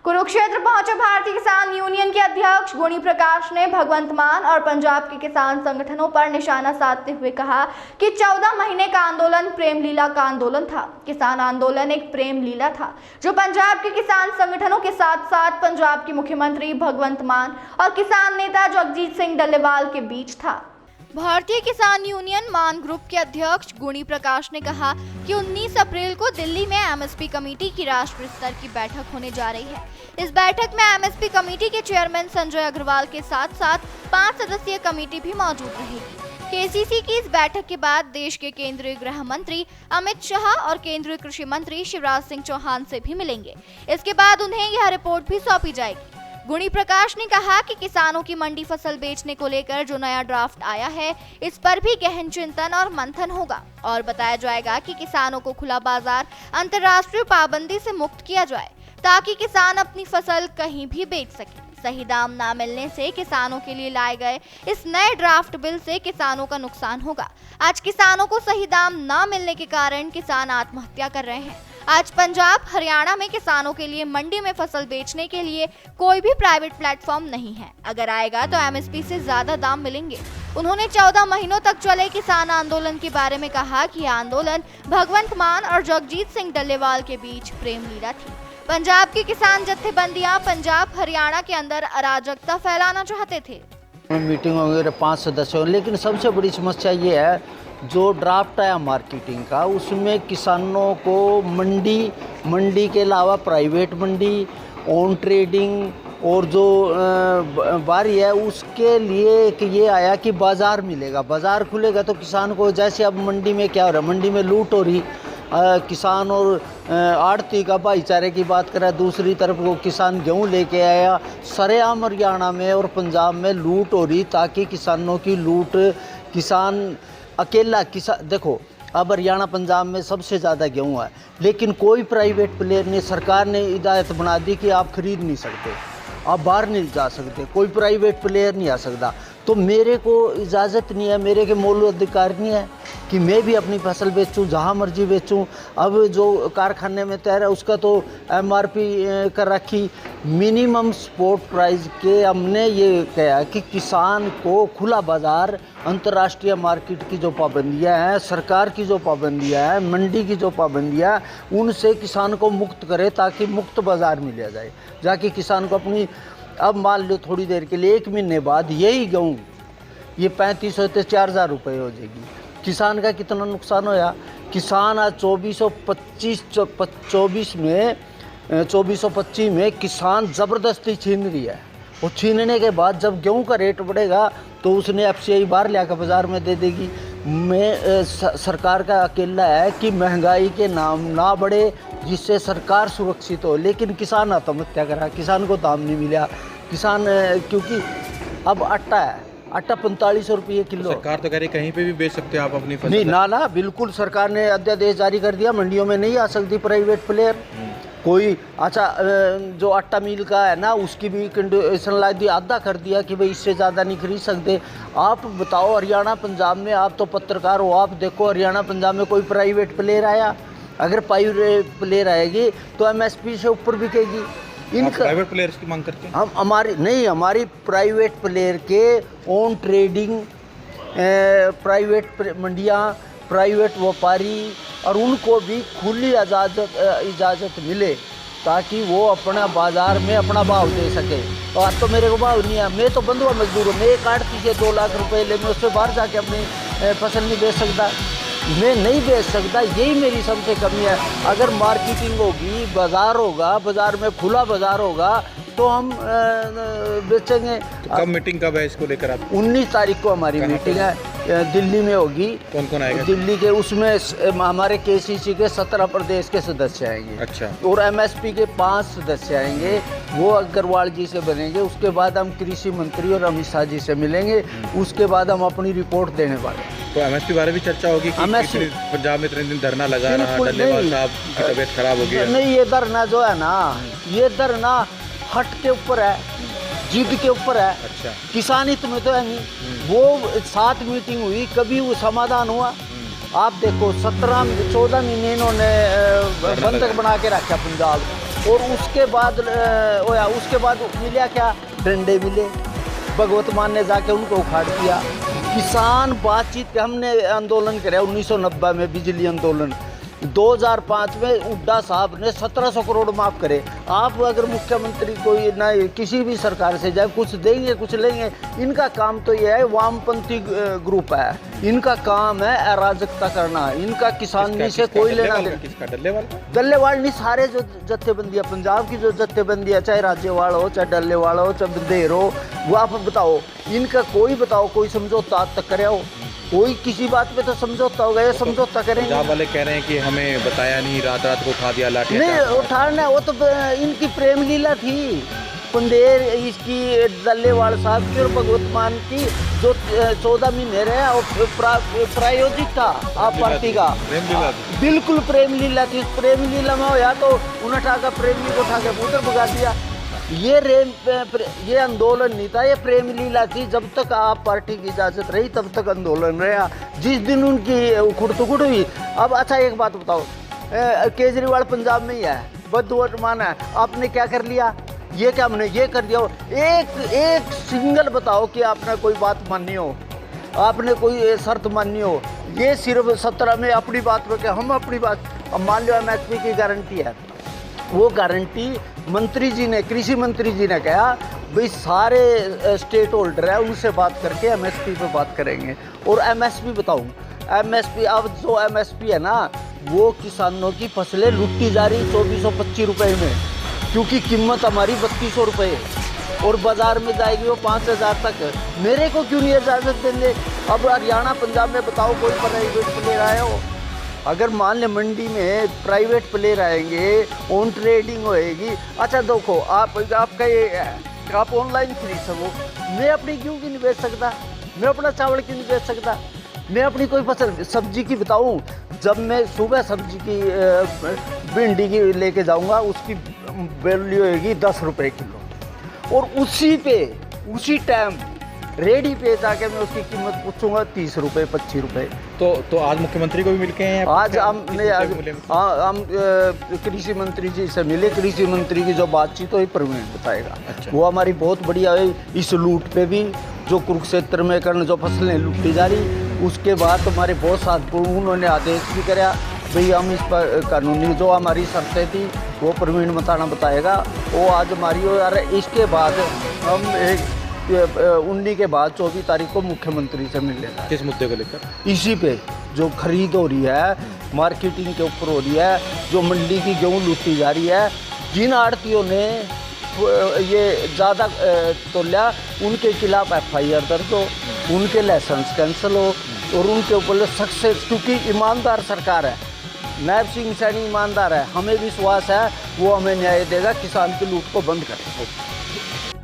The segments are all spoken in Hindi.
कुरुक्षेत्र पहुंचे भारतीय किसान यूनियन के अध्यक्ष गुणी प्रकाश ने भगवंत मान और पंजाब के किसान संगठनों पर निशाना साधते हुए कहा कि 14 महीने का आंदोलन प्रेम लीला का आंदोलन था। किसान आंदोलन एक प्रेम लीला था जो पंजाब के किसान संगठनों के साथ साथ पंजाब के मुख्यमंत्री भगवंत मान और किसान नेता जगजीत सिंह डल्लेवाल के बीच था। भारतीय किसान यूनियन मान ग्रुप के अध्यक्ष गुणी प्रकाश ने कहा कि 19 अप्रैल को दिल्ली में एमएसपी कमेटी की राष्ट्रीय स्तर की बैठक होने जा रही है। इस बैठक में एमएसपी कमेटी के चेयरमैन संजय अग्रवाल के साथ साथ 5 सदस्यीय कमेटी भी मौजूद रहेगी। केसीसी की इस बैठक के बाद देश के केंद्रीय गृह मंत्री अमित शाह और केंद्रीय कृषि मंत्री शिवराज सिंह चौहान से भी मिलेंगे। इसके बाद उन्हें यह रिपोर्ट भी सौंपी जाएगी। गुणी प्रकाश ने कहा कि किसानों की मंडी फसल बेचने को लेकर जो नया ड्राफ्ट आया है, इस पर भी गहन चिंतन और मंथन होगा और बताया जाएगा कि किसानों को खुला बाजार, अंतर्राष्ट्रीय पाबंदी से मुक्त किया जाए ताकि किसान अपनी फसल कहीं भी बेच सके। सही दाम ना मिलने से किसानों के लिए लाए गए इस नए ड्राफ्ट बिल से किसानों का नुकसान होगा। आज किसानों को सही दाम ना मिलने के कारण किसान आत्महत्या कर रहे हैं। आज पंजाब, हरियाणा में किसानों के लिए मंडी में फसल बेचने के लिए कोई भी प्राइवेट प्लेटफॉर्म नहीं है। अगर आएगा तो एमएसपी से ज्यादा दाम मिलेंगे। उन्होंने 14 महीनों तक चले किसान आंदोलन के बारे में कहा कि यह आंदोलन भगवंत मान और जगजीत सिंह डल्लेवाल के बीच प्रेम लीला थी। पंजाब की किसान जत्थेबंदियां पंजाब, हरियाणा के अंदर अराजकता फैलाना चाहते थे। मीटिंग वगैरह 5 सदस्य, लेकिन सबसे बड़ी समस्या ये है जो ड्राफ्ट आया मार्केटिंग का, उसमें किसानों को मंडी के अलावा प्राइवेट मंडी, ऑन ट्रेडिंग और जो बारी है उसके लिए एक ये आया कि बाज़ार मिलेगा। बाज़ार खुलेगा तो किसान को, जैसे अब मंडी में क्या हो रहा है, मंडी में लूट हो रही, किसान और आड़ती का भाईचारे की बात करें, दूसरी तरफ वो किसान गेहूँ लेके आया, सरेआम हरियाणा में और पंजाब में लूट हो रही ताकि किसानों की लूट, किसान अकेला किसान, देखो अब हरियाणा पंजाब में सबसे ज़्यादा गेहूँ है, लेकिन कोई प्राइवेट प्लेयर ने, सरकार ने हिदायत बना दी कि आप खरीद नहीं सकते, आप बाहर नहीं जा सकते, कोई प्राइवेट प्लेयर नहीं आ सकता। तो मेरे को इजाज़त नहीं है, मेरे के मूल अधिकार नहीं है कि मैं भी अपनी फसल बेचूं, जहां मर्जी बेचूं। अब जो कारखाने में तैयार है उसका तो एमआरपी कर रखी, मिनिमम सपोर्ट प्राइस के हमने ये कहा कि किसान को खुला बाज़ार, अंतर्राष्ट्रीय मार्केट की जो पाबंदियां हैं, सरकार की जो पाबंदियां हैं, मंडी की जो पाबंदियां, उनसे किसान को मुक्त करे ताकि मुक्त बाज़ार मिल जाए, जाके किसान को अपनी, अब मान लो थोड़ी देर के लिए 1 महीने बाद यही गेहूँ ये 3500 से 4000 रुपये हो जाएगी। किसान का कितना नुकसान होया। किसान आज 2425 में किसान ज़बरदस्ती छीन रही है। वो छीनने के बाद जब गेहूं का रेट बढ़ेगा तो उसने एफसीआई बाहर लाकर बाज़ार में दे देगी। मैं सरकार का अकेला है कि महंगाई के नाम ना बढ़े जिससे सरकार सुरक्षित हो, लेकिन किसान आत्महत्या करा, किसान को दाम नहीं मिला। किसान क्योंकि अब आटा है, आटा 4500 रुपये किलो। सरकार तो कह रही कहीं पे भी बेच सकते हो आप अपनी फसल। नहीं ना, बिल्कुल सरकार ने अध्यादेश जारी कर दिया, मंडियों में नहीं आ सकती प्राइवेट प्लेयर कोई। अच्छा, जो आटा मिल का है ना, उसकी भी कंडीशन ला दी, आधा कर दिया कि भाई इससे ज़्यादा नहीं खरीद सकते। आप बताओ, हरियाणा पंजाब में, आप तो पत्रकार हो, आप देखो हरियाणा पंजाब में कोई प्राइवेट प्लेयर आया? अगर प्राइवेट प्लेयर आएगी तो एमएसपी से ऊपर बिकेगी। इनका प्राइवेट प्लेयर्स की मांग करते हैं हम, हमारी प्राइवेट प्लेयर के ऑन ट्रेडिंग, प्राइवेट मंडियाँ, प्राइवेट व्यापारी, और उनको भी खुली इजाज़त मिले ताकि वो अपना बाज़ार में अपना भाव दे सके। और तो मेरे को भाव नहीं है, मैं तो बंधुआ मजदूर हूँ, मैं एक आड़ती से 2 लाख रुपए ले, मैं उससे बाहर जाके अपनी फसल नहीं बेच सकता, मैं नहीं बेच सकता। यही मेरी सबसे कमी है। अगर मार्केटिंग होगी, बाज़ार होगा, बाज़ार में खुला बाज़ार होगा तो हम बेचेंगे। तो कब मीटिंग कब है इसको लेकर आप? 19 तारीख को हमारी मीटिंग है, दिल्ली में होगी। कौन कौन आएगा? दिल्ली के उसमें हमारे केसीसी के 17 प्रदेश के सदस्य आएंगे। अच्छा। और एमएसपी के 5 सदस्य आएंगे, वो अग्रवाल जी से बनेंगे। उसके बाद हम कृषि मंत्री और अमित शाह जी से मिलेंगे। उसके बाद हम अपनी रिपोर्ट देने वाले हैं। तो एमएसपी बारे भी चर्चा होगी कि पंजाब में इतने दिन धरना लगा रहा, डल्लेवाल साहब की तबीयत खराब हो गई। नहीं, ये धरना जो है ना, ये धरना हट के ऊपर है, जिद के ऊपर है। अच्छा। किसान हित में तो है नहीं। वो 7 मीटिंग हुई, कभी वो समाधान हुआ? आप देखो 14 महीने इन्होंने बंधक बना के रखा पंजाब। और उसके बाद मिला क्या, डंडे मिले, भगवत मान ने जाके उनको उखाड़ दिया। किसान बातचीत, हमने आंदोलन कराया 1990 में, बिजली आंदोलन, 2005 में हुड्डा साहब ने 1700 करोड़ माफ करे। आप अगर मुख्यमंत्री कोई ना किसी भी सरकार से जाए, कुछ देंगे कुछ लेंगे, इनका काम तो ये है, वामपंथी ग्रुप है, इनका काम है अराजकता करना, इनका किसानी से कोई लेना देना। डल्लेवाल नहीं, सारे जो जत्थेबंदियाँ, पंजाब की जो जत्थेबंदी है, चाहे राज्यवाल हो, चाहे डल्लेवाल हो, चाहे बंदेर हो, वो आप बताओ, इनका कोई बताओ कोई समझौता आज तक करे हो? कोई किसी बात पे तो समझौता होगा, ये समझौता करेंगे? पंजाब वाले कह रहे हैं कि हमें बताया नहीं, रात रात को उठा दिया लाठी। नहीं उठाना, वो तो इनकी प्रेम लीला थी, पंदेर इसकी, डल्लेवाल साहब की और भगवत मान की, जो 14 महीने रहे और प्रायोजिक था आप पार्टी का, बिल्कुल प्रेम लीला थी। प्रेम लीला में होया तो उन्हें उठाकर प्रेमी को उठा के उधर भगा दिया। ये आंदोलन नहीं था, ये प्रेम लीला थी। जब तक आप पार्टी की इजाज़त रही तब तक आंदोलन रहा, जिस दिन उनकी उखड़ तुखड़ हुई। अब अच्छा एक बात बताओ, केजरीवाल पंजाब में ही है, बदवर्तमान है, आपने क्या कर लिया? ये क्या हमने ये कर दिया? एक सिंगल बताओ कि आपने कोई बात मानी हो, आपने कोई शर्त मानी हो। ये सिर्फ 17 में अपनी बात में, हम अपनी बात, अब मान लो MSP की गारंटी है, वो गारंटी मंत्री जी ने, कृषि मंत्री जी ने कहा भाई सारे स्टेट होल्डर है उनसे बात करके MSP पे बात करेंगे। और MSP बताऊं, MSP अब जो MSP है ना, वो किसानों की फसलें लुटी जा रही 2425 रुपये में, क्योंकि कीमत हमारी 3200 रुपये और बाज़ार में जाएगी वो 5000 तक। मेरे को क्यों नहीं इजाज़त देंगे? अब हरियाणा पंजाब में बताओ कोई प्राइवेट प्लेयर आया हो? अगर मान ले मंडी में प्राइवेट प्लेयर आएंगे, ऑन ट्रेडिंग होएगी। अच्छा देखो, आपका ये आप ऑनलाइन खरीद सको, मैं अपनी गेहूँ की नहीं बेच सकता, मैं अपना चावल क्यों नहीं बेच सकता? मैं अपनी कोई फसल सब्जी की बताऊँ, जब मैं सुबह सब्जी की भिंडी की लेके जाऊँगा, उसकी वैल्यू होएगी 10 रुपये किलो, और उसी टाइम रेडी पे जाके मैं उसकी कीमत पूछूंगा 30 रुपये 25 रुपये। तो आज मुख्यमंत्री को भी मिल के हैं? आज हम कृषि मंत्री जी से मिले। कृषि मंत्री की जो बातचीत हुई प्रवीण बताएगा। अच्छा। वो हमारी बहुत बढ़िया है। इस लूट पे भी जो कुरुक्षेत्र में कर्ण जो फसलें लूटी जा रही, उसके बाद हमारे बहुत साथ उन्होंने आदेश भी कराया भाई हम इस पर कानूनी जो हमारी शर्तें थी वो प्रवीण मताना बताएगा। वो आज हमारी हो यार। इसके बाद हम 19 के बाद 24 तारीख को मुख्यमंत्री से मिलने का। किस मुद्दे को लेकर? इसी पे जो खरीद हो रही है, मार्केटिंग के ऊपर हो रही है, जो मंडी की गेहूँ लूटी जा रही है, जिन आड़तियों ने ये ज़्यादा तोला उनके खिलाफ FIR दर्ज हो, उनके लाइसेंस कैंसिल हो और उनके ऊपर सक्सेस, क्योंकि ईमानदार सरकार है, नायब सिंह सैनी ईमानदार है, हमें विश्वास है वो हमें न्याय देगा, किसान की लूट को बंद करेगा।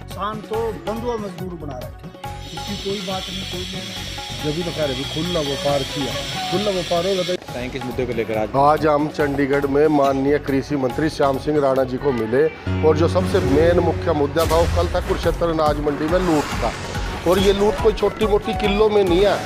किसान तो बंधुआ मजदूर बना रखे, इसकी कोई बात नहीं, कोई नहीं। जब भी बता रहे खुला व्यापार किया, खुला व्यापार होगा। किस मुद्दे को लेकर आज हम चंडीगढ़ में माननीय कृषि मंत्री श्याम सिंह राणा जी को मिले, और जो सबसे मेन मुख्य मुद्दा था वो कल था कुरुक्षेत्र अनाज मंडी में लूट था। और ये लूट कोई छोटी मोटी किलो में नहीं है,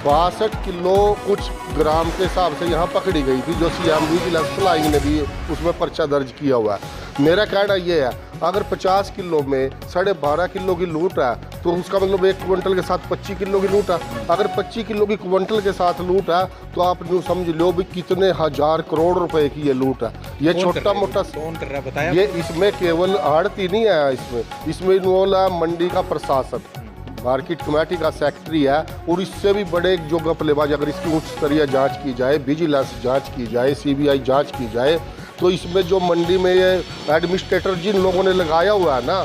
62 किलो कुछ ग्राम के हिसाब से यहाँ पकड़ी गई थी, जो CM विजिलेंस फ्लाइंग ने भी उसमें पर्चा दर्ज किया हुआ है। मेरा कहना ये है, अगर 50 किलो में 12.5 किलो की लूट है तो उसका मतलब 1 क्विंटल के साथ 25 किलो की लूट है। अगर 25 किलो की क्विंटल के साथ लूट है तो आप जो समझ लो भी कितने हजार करोड़ रुपए की ये लूट है। ये छोटा मोटा कौन कर रहा है बताया? ये इसमें केवल आड़ती नहीं है, इसमें इन्वॉल्व है मंडी का प्रशासन, मार्केट कमेटी का सेक्रेटरी है, और इससे भी बड़े जो गपलेबाज, अगर इसकी उच्च स्तरीय जांच की जाए, विजिलेंस जांच की जाए, CBI जांच की जाए, तो इसमें जो मंडी में ये एडमिनिस्ट्रेटर जिन लोगों ने लगाया हुआ है ना,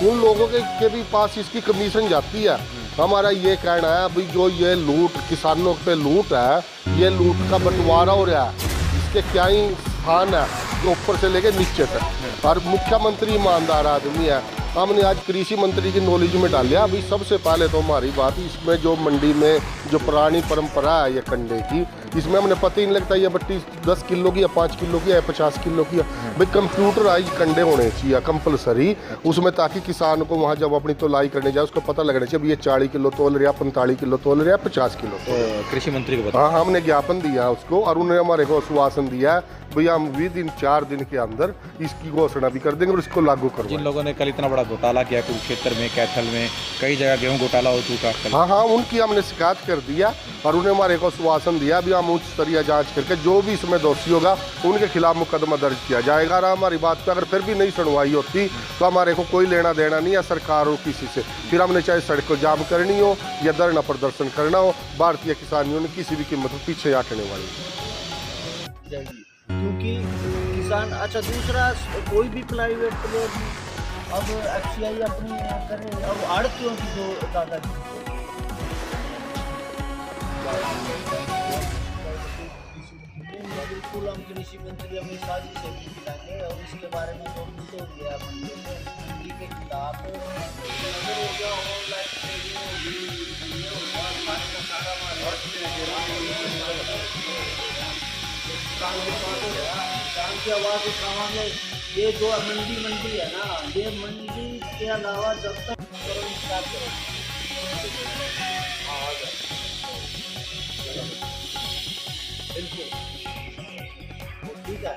उन लोगों के भी पास इसकी कमीशन जाती है। हमारा ये कहना है भाई जो ये लूट किसानों पे लूट है, ये लूट का बंटवारा हो रहा है, इसके क्या ही स्थान है जो ऊपर से लेके नीचे तक। और मुख्यमंत्री ईमानदार आदमी है, हमने आज कृषि मंत्री की नॉलेज में डालिया। अभी सबसे पहले तो हमारी बात, इसमें जो मंडी में जो पुरानी परंपरा है ये कंडे की, इसमें हमने पता ही नहीं लगता ये बट्टी 10 किलो की या 5 किलो की या 50 किलो की है। भाई कंप्यूटराइज कंडे होने चाहिए कंपलसरी उसमें, ताकि किसान को वहाँ जब अपनी तोलाई करने जाए उसको पता लगना चाहिए ये 40 किलो तोल रहा, 45 किलो तोल रहा, 50 किलो। तो कृषि मंत्री को बता। हाँ, हमने ज्ञापन दिया उसको और उन्होंने हमारे को आश्वासन दिया है भैया हम 4 दिन के अंदर इसकी घोषणा भी कर देंगे और इसको लागू जिन करवाएंगे। लोगों ने कल इतना बड़ा घोटाला किया कुरुक्षेत्र में, कैथल में, कई जगह गेहूं घोटाला हो चुका कल। हाँ, उनकी हमने शिकायत कर दिया और उन्हें हमारे को आश्वासन दिया भी हम उच्च स्तरीय जांच करके जो भी इसमें दोषी होगा उनके खिलाफ मुकदमा दर्ज किया जाएगा। और हमारी बात पे अगर फिर भी नहीं सुनवाई होती तो हमारे को कोई लेना देना नहीं है सरकार और किसी से। फिर हमने चाहे सड़क को जाम करनी हो या धरना प्रदर्शन करना हो, भारतीय किसान यूनियन किसी भी कीमत पर पीछे हटने वाली है। क्योंकि किसान, अच्छा दूसरा कोई भी प्राइवेट प्लेयर अब FCI अपनी करे, अब आड़तियों की जो दादाजी बिल्कुल हम कृषि मंत्री अमित शाह जी से भी मिलेंगे और इसके बारे में जो मुद्दे हो गया मंडी के खिलाफ नजर हो गया, ऑनलाइन ट्रेडिंग किसान की आवाज़ उठावांगे। ये जो मंडी है ना, ये मंडी के अलावा जब तक स्टार्ट बिल्कुल ठीक है।